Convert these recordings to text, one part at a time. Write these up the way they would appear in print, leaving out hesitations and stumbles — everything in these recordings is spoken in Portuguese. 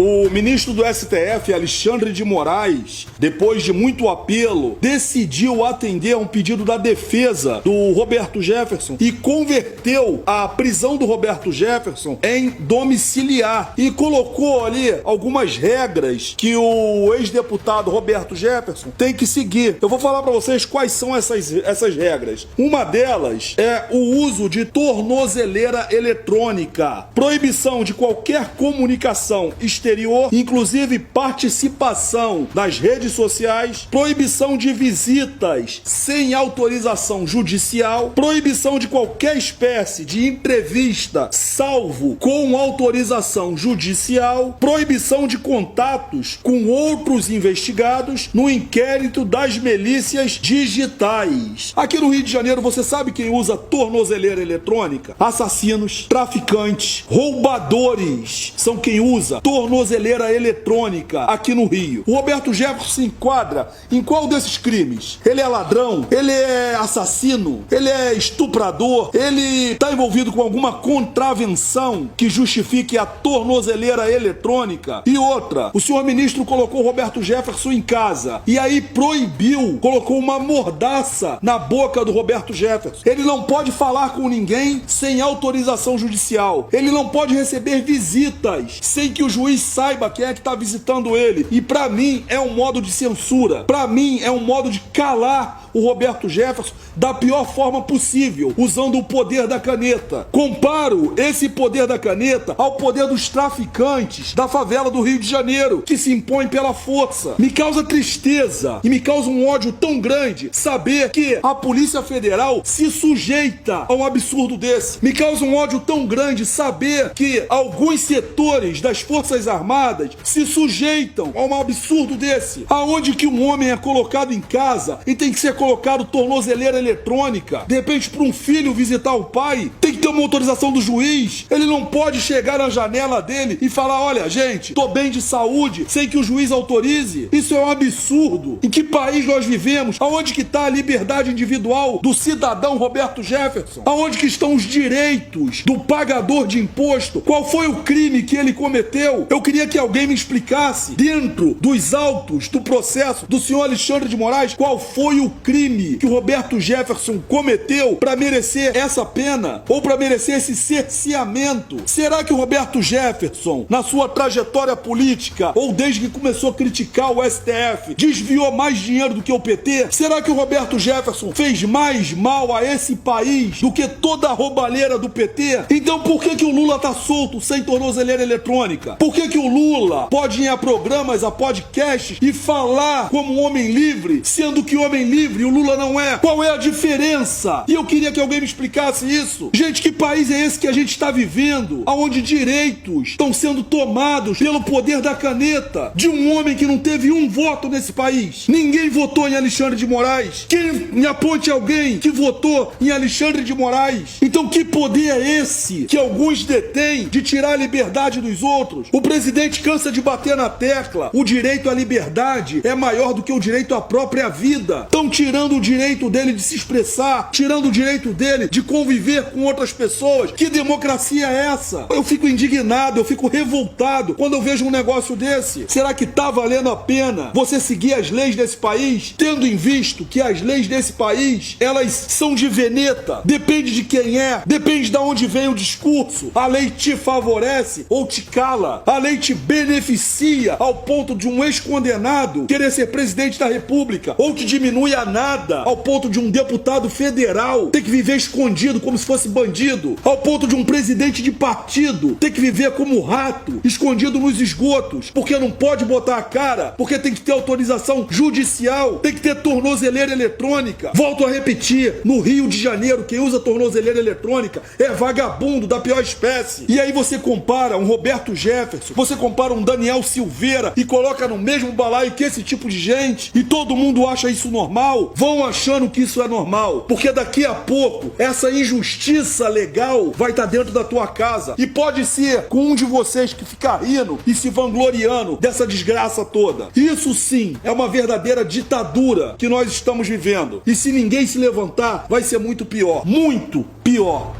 O ministro do STF, Alexandre de Moraes, depois de muito apelo, decidiu atender a um pedido da defesa do Roberto Jefferson e converteu a prisão do Roberto Jefferson em domiciliar e colocou ali algumas regras que o ex-deputado Roberto Jefferson tem que seguir. Eu vou falar para vocês quais são essas regras. Uma delas é o uso de tornozeleira eletrônica, proibição de qualquer comunicação exterior, inclusive participação nas redes sociais, proibição de visitas sem autorização judicial, proibição de qualquer espécie de entrevista, salvo com autorização judicial, proibição de contatos com outros investigados no inquérito das milícias digitais. Aqui no Rio de Janeiro, você sabe quem usa tornozeleira eletrônica? Assassinos, traficantes, roubadores são quem usa tornozeleira eletrônica aqui no Rio. O Roberto Jefferson se enquadra em qual desses crimes? Ele é ladrão? Ele é assassino? Ele é estuprador? Ele está envolvido com alguma contravenção que justifique a tornozeleira eletrônica? E outra, o senhor ministro colocou o Roberto Jefferson em casa e aí proibiu, colocou uma mordaça na boca do Roberto Jefferson. Ele não pode falar com ninguém sem autorização judicial. Ele não pode receber visitas sem que o juiz saiba quem é que está visitando ele. E para mim é um modo de censura. Para mim é um modo de calar o Roberto Jefferson da pior forma possível, usando o poder da caneta. Comparo esse poder da caneta ao poder dos traficantes da favela do Rio de Janeiro, que se impõem pela força. Me causa tristeza e me causa um ódio tão grande saber que a Polícia Federal se sujeita a um absurdo desse. Me causa um ódio tão grande saber que alguns setores das Forças Armadas se sujeitam a um absurdo desse. Aonde que um homem é colocado em casa e tem que ser colocado tornozeleira eletrônica, de repente para um filho visitar o pai, tem que ter uma autorização do juiz. Ele não pode chegar na janela dele e falar: olha, gente, tô bem de saúde, sem que o juiz autorize. Isso é um absurdo. Em que país nós vivemos? Aonde que está a liberdade individual do cidadão Roberto Jefferson? Aonde que estão os direitos do pagador de imposto? Qual foi o crime que ele cometeu? Eu queria que alguém me explicasse, dentro dos autos do processo do senhor Alexandre de Moraes, qual foi o crime que o Roberto Jefferson cometeu para merecer essa pena ou para merecer esse cerceamento. Será que o Roberto Jefferson, na sua trajetória política ou desde que começou a criticar o STF, desviou mais dinheiro do que o PT? Será que o Roberto Jefferson fez mais mal a esse país do que toda a roubalheira do PT? Então por que o Lula tá solto sem tornozeleira eletrônica? Por que o Lula pode ir a programas, a podcasts e falar como um homem livre, sendo que homem livre o Lula não é? Qual é a diferença? E eu queria que alguém me explicasse isso. Gente, que país é esse que a gente está vivendo? Onde direitos estão sendo tomados pelo poder da caneta de um homem que não teve um voto nesse país. Ninguém votou em Alexandre de Moraes. Quem me aponte alguém que votou em Alexandre de Moraes? Então que poder é esse que alguns detêm de tirar a liberdade dos outros? O presidente cansa de bater na tecla. O direito à liberdade é maior do que o direito à própria vida. Estão tirando o direito dele de se expressar, tirando o direito dele de conviver com outras pessoas. Que democracia é essa? Eu fico indignado, eu fico revoltado quando eu vejo um negócio desse. Será que tá valendo a pena você seguir as leis desse país, tendo em vista que as leis desse país, elas são de veneta? Depende de quem é, depende de onde vem o discurso. A lei te favorece ou te cala. A lei te beneficia ao ponto de um ex-condenado querer ser presidente da República, ou te diminui a nada ao ponto de um deputado federal ter que viver escondido como se fosse bandido, ao ponto de um presidente de partido ter que viver como rato, escondido nos esgotos, porque não pode botar a cara, porque tem que ter autorização judicial, tem que ter tornozeleira eletrônica. Volto a repetir, no Rio de Janeiro, quem usa tornozeleira eletrônica é vagabundo da pior espécie. E aí você compara um Roberto Jefferson, você compara um Daniel Silveira e coloca no mesmo balaio que esse tipo de gente, e todo mundo acha isso normal. Vão achando que isso é normal, porque daqui a pouco essa injustiça legal vai estar dentro da tua casa, e pode ser com um de vocês que fica rindo e se vangloriando dessa desgraça toda. Isso sim é uma verdadeira ditadura que nós estamos vivendo, e se ninguém se levantar vai ser muito pior, muito pior.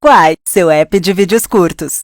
Quai, seu app de vídeos curtos.